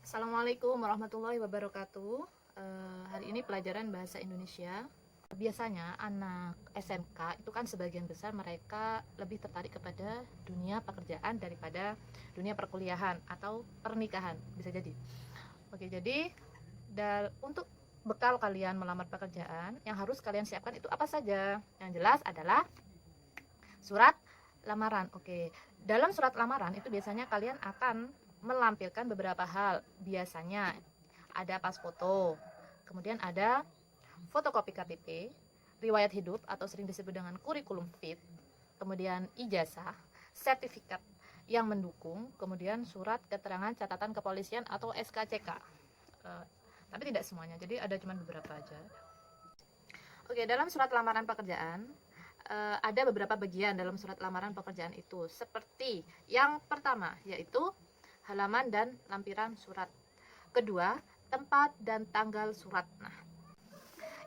Assalamualaikum warahmatullahi wabarakatuh. Hari ini pelajaran bahasa Indonesia. Biasanya anak SMK itu kan sebagian besar mereka lebih tertarik kepada dunia pekerjaan daripada dunia perkuliahan atau pernikahan, bisa jadi. Oke, jadi untuk bekal kalian melamar pekerjaan yang harus kalian siapkan itu apa saja? Yang jelas adalah surat lamaran. Oke, dalam surat lamaran itu biasanya kalian akan melampirkan beberapa hal. Biasanya ada pas foto, kemudian ada fotokopi KTP, riwayat hidup atau sering disebut dengan kurikulum fit, kemudian ijazah, sertifikat yang mendukung, kemudian surat keterangan catatan kepolisian atau SKCK. Tapi tidak semuanya, jadi ada cuma beberapa aja. Oke, dalam surat lamaran pekerjaan ada beberapa bagian dalam surat lamaran pekerjaan itu, seperti yang pertama yaitu halaman dan lampiran surat, kedua tempat dan tanggal surat. Nah,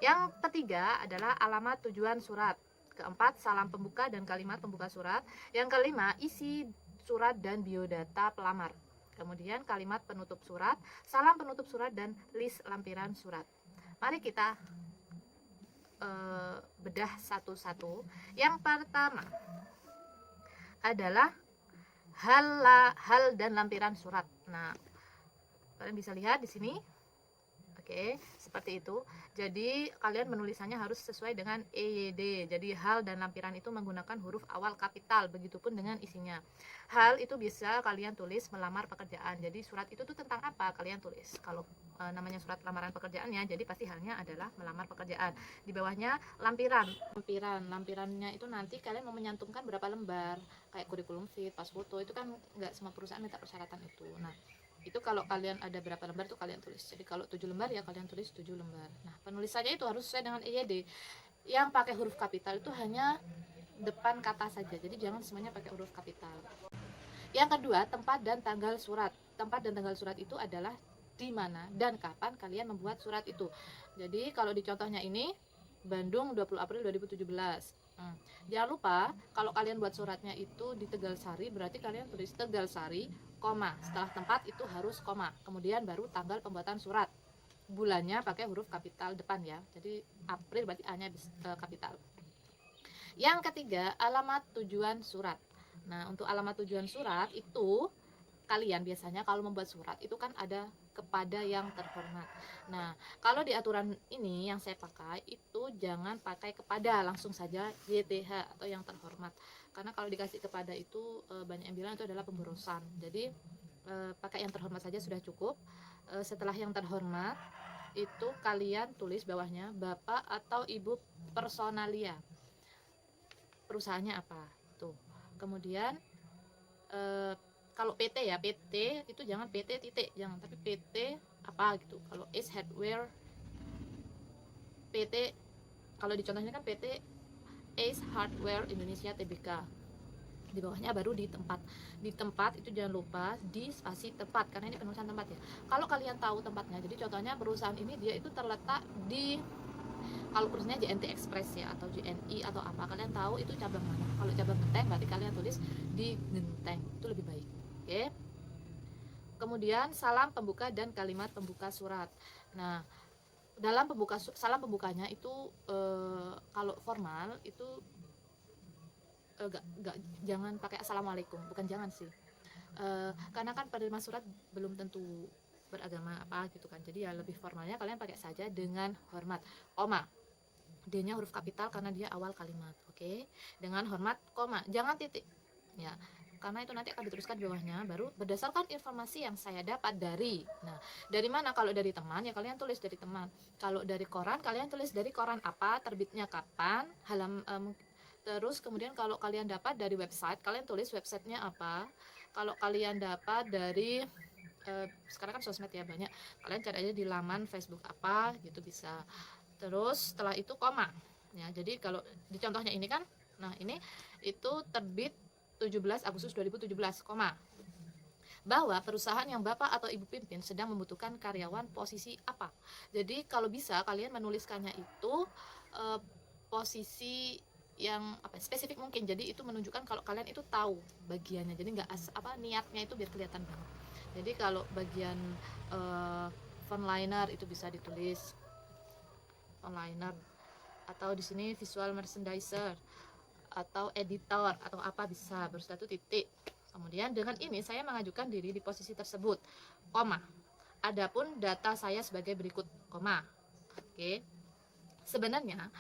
yang ketiga adalah alamat tujuan surat, keempat salam pembuka dan kalimat pembuka surat, yang kelima isi surat dan biodata pelamar, kemudian kalimat penutup surat, salam penutup surat, dan list lampiran surat. Mari kita bedah satu-satu. Yang pertama adalah hal dan lampiran surat. Nah, kalian bisa lihat di sini. Oke, seperti itu. Jadi kalian menulisannya harus sesuai dengan EYD. Jadi hal dan lampiran itu menggunakan huruf awal kapital, begitupun dengan isinya. Hal itu bisa kalian tulis melamar pekerjaan. Jadi surat itu tuh tentang apa kalian tulis. Kalau namanya surat lamaran pekerjaannya, jadi pasti halnya adalah melamar pekerjaan. Di bawahnya lampirannya itu nanti kalian mau menyantumkan berapa lembar, kayak kurikulum fit, pas foto, itu kan nggak semua perusahaan minta persyaratan itu. Nah, itu kalau kalian ada berapa lembar tuh kalian tulis. Jadi kalau 7 lembar ya kalian tulis 7 lembar. Nah, penulisannya itu harus sesuai dengan EYD. Yang pakai huruf kapital itu hanya depan kata saja. Jadi jangan semuanya pakai huruf kapital. Yang kedua, tempat dan tanggal surat. Tempat dan tanggal surat itu adalah di mana dan kapan kalian membuat surat itu. Jadi kalau di contohnya ini Bandung 20 April 2017. Jangan lupa kalau kalian buat suratnya itu di Tegalsari, berarti kalian tulis Tegalsari, koma, setelah tempat itu harus koma, kemudian baru tanggal pembuatan surat. Bulannya pakai huruf kapital depan ya. Jadi April berarti A-nya kapital. Yang ketiga, alamat tujuan surat. Nah, untuk alamat tujuan surat itu kalian biasanya kalau membuat surat itu kan ada kepada yang terhormat. Nah, kalau di aturan ini yang saya pakai itu jangan pakai kepada, langsung saja YTH atau yang terhormat. Karena kalau dikasih kepada itu banyak yang bilang itu adalah pemborosan. Jadi pakai yang terhormat saja sudah cukup. Setelah yang terhormat itu kalian tulis bawahnya Bapak atau Ibu personalia. Perusahaannya apa? Tuh. Kemudian kalau PT ya, PT itu jangan PT titik, jangan, tapi PT apa gitu. Kalau Ace Hardware, PT, kalau di contohnya kan PT Ace Hardware Indonesia Tbk. Di bawahnya baru di tempat. Di tempat itu jangan lupa di spasi tempat, karena ini penulisan tempat ya. Kalau kalian tahu tempatnya, jadi contohnya perusahaan ini dia itu terletak di, kalau perusahaannya JNT Express ya, atau JNI atau apa, kalian tahu itu cabang mana. Kalau cabang Genteng berarti kalian tulis di Genteng, itu lebih baik. Oke. Kemudian salam pembuka dan kalimat pembuka surat. Nah, dalam salam pembukanya itu kalau formal itu jangan pakai assalamualaikum, bukan jangan sih. Karena kan penerima surat belum tentu beragama apa gitu kan. Jadi ya lebih formalnya kalian pakai saja dengan hormat, koma. D-nya huruf kapital karena dia awal kalimat. Oke. Dengan hormat, koma, jangan titik. Ya. Karena itu nanti akan diteruskan di bawahnya, baru berdasarkan informasi yang saya dapat dari. Nah, dari mana? Kalau dari teman ya kalian tulis dari teman. Kalau dari koran kalian tulis dari koran apa, terbitnya kapan, terus kemudian kalau kalian dapat dari website kalian tulis websitenya apa. Kalau kalian dapat dari sekarang kan sosmed ya banyak, kalian cari aja di laman Facebook apa gitu bisa. Terus setelah itu koma ya. Jadi kalau di contohnya ini kan, nah ini itu terbit 17 Agustus 2017, koma. Bahwa perusahaan yang Bapak atau Ibu pimpin sedang membutuhkan karyawan posisi apa. Jadi kalau bisa kalian menuliskannya itu posisi yang spesifik mungkin. Jadi itu menunjukkan kalau kalian itu tahu bagiannya. Jadi nggak niatnya itu biar kelihatan banget. Jadi kalau bagian frontliner itu bisa ditulis frontliner, atau di sini visual merchandiser atau editor atau apa bisa, baru satu titik. Kemudian dengan ini saya mengajukan diri di posisi tersebut, koma. Adapun data saya sebagai berikut, koma. Oke. Sebenarnya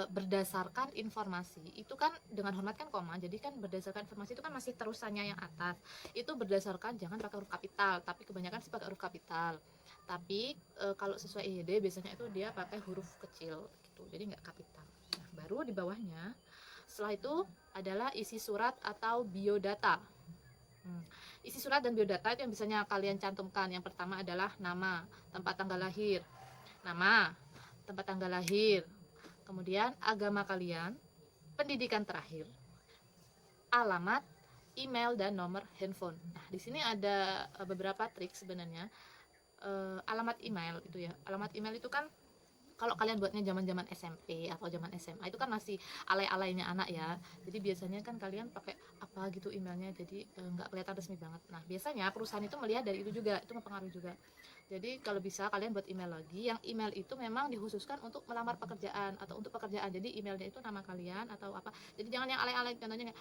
berdasarkan informasi itu kan dengan hormat kan koma, jadi kan berdasarkan informasi itu kan masih terusannya yang atas, itu berdasarkan, jangan pakai huruf kapital, tapi kebanyakan sih pakai huruf kapital, tapi kalau sesuai EYD biasanya itu dia pakai huruf kecil gitu, jadi nggak kapital. Nah, baru di bawahnya setelah itu adalah isi surat atau biodata. Isi surat dan biodata itu yang biasanya kalian cantumkan. Yang pertama adalah nama, tempat tanggal lahir, nama, tempat tanggal lahir, kemudian agama kalian, pendidikan terakhir, alamat, email, dan nomor handphone. Nah, di sini ada beberapa trik sebenarnya. Alamat email itu ya. Alamat email itu kan kalau kalian buatnya zaman-zaman SMP atau zaman SMA itu kan masih alay-alaynya anak ya. Jadi biasanya kan kalian pakai apa gitu emailnya, jadi nggak kelihatan resmi banget. Nah, biasanya perusahaan itu melihat dari itu juga, itu mempengaruhi juga. Jadi kalau bisa kalian buat email lagi, yang email itu memang dikhususkan untuk melamar pekerjaan atau untuk pekerjaan. Jadi emailnya itu nama kalian atau apa. Jadi jangan yang alay-alay, contohnya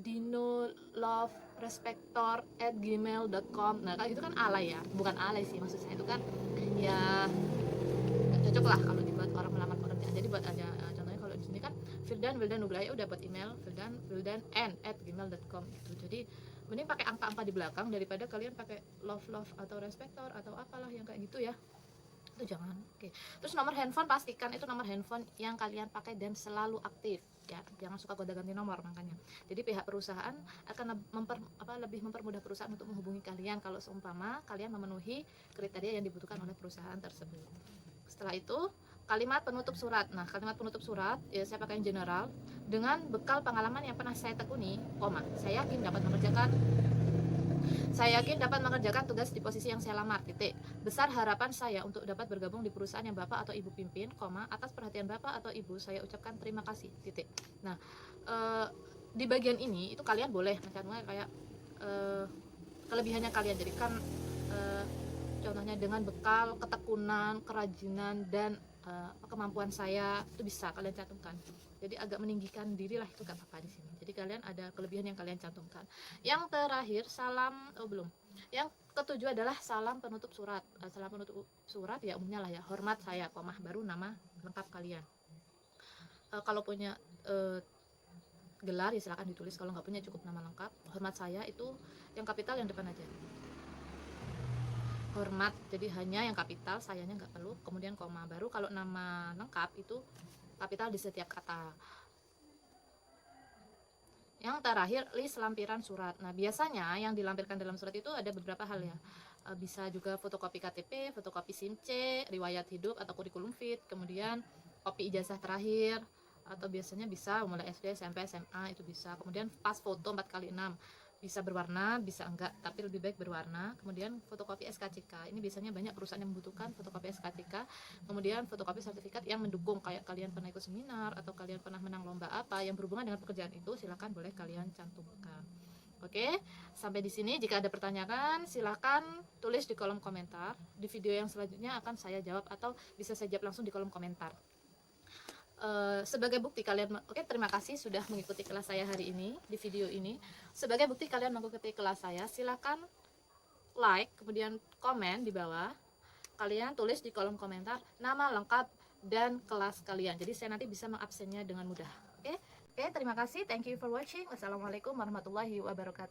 dinoloverespector@gmail.com. Nah, kalau itu kan alay ya, bukan alay sih maksud saya, itu kan ya nggak cocok lah kalau dibuat orang melamar pekerjaan. Jadi buat aja contohnya kalau di sini kan Firdan Nugraya, udah buat email firdan@gmail.com gitu. Jadi mending pakai angka-angka di belakang daripada kalian pakai love atau respector atau apalah yang kayak gitu ya, itu jangan. Oke. Terus nomor handphone, pastikan itu nomor handphone yang kalian pakai dan selalu aktif ya, jangan suka gonta-ganti nomor makanya. Jadi pihak perusahaan akan lebih mempermudah perusahaan untuk menghubungi kalian kalau seumpama kalian memenuhi kriteria yang dibutuhkan oleh perusahaan tersebut. Setelah itu kalimat penutup surat. Nah, kalimat penutup surat ya saya pakai yang general, dengan bekal pengalaman yang pernah saya tekuni, koma, saya yakin dapat mengerjakan tugas di posisi yang saya lamar, titik. Besar harapan saya untuk dapat bergabung di perusahaan yang Bapak atau Ibu pimpin, koma, atas perhatian Bapak atau Ibu saya ucapkan terima kasih, titik. Nah, di bagian ini itu kalian boleh mencantumkan kayak kelebihannya kalian. Jadi kan contohnya dengan bekal ketekunan, kerajinan, dan kemampuan saya, itu bisa kalian cantumkan. Jadi agak meninggikan diri lah, itu gak apa-apa di sini. Jadi kalian ada kelebihan yang kalian cantumkan. Yang terakhir yang ketujuh adalah salam penutup surat. Salam penutup surat ya umumnya lah ya, hormat saya, komah, baru nama lengkap kalian. Kalau punya gelar ya silakan ditulis, kalau nggak punya cukup nama lengkap. Hormat saya itu yang kapital yang depan aja, hormat, jadi hanya yang kapital, sayanya nggak perlu, kemudian koma, baru kalau nama lengkap itu kapital di setiap kata. Yang terakhir list lampiran surat. Nah, biasanya yang dilampirkan dalam surat itu ada beberapa hal ya, bisa juga fotokopi KTP, fotokopi SIM C, riwayat hidup atau kurikulum fit, kemudian kopi ijazah terakhir, atau biasanya bisa mulai SD, SMP, SMA itu bisa. Kemudian pas foto 4x6, bisa berwarna, bisa enggak, tapi lebih baik berwarna. Kemudian fotokopi SKCK, ini biasanya banyak perusahaan yang membutuhkan fotokopi SKCK. Kemudian fotokopi sertifikat yang mendukung, kayak kalian pernah ikut seminar atau kalian pernah menang lomba apa yang berhubungan dengan pekerjaan itu, silakan boleh kalian cantumkan. Oke, sampai di sini. Jika ada pertanyaan silakan tulis di kolom komentar. Di video yang selanjutnya akan saya jawab atau bisa saya jawab langsung di kolom komentar. Sebagai bukti kalian, terima kasih sudah mengikuti kelas saya hari ini di video ini. Sebagai bukti kalian mengikuti kelas saya, silakan like, kemudian komen di bawah. Kalian tulis di kolom komentar nama lengkap dan kelas kalian, jadi saya nanti bisa mengabsennya dengan mudah. Oke, terima kasih, thank you for watching. Wassalamualaikum warahmatullahi wabarakatuh.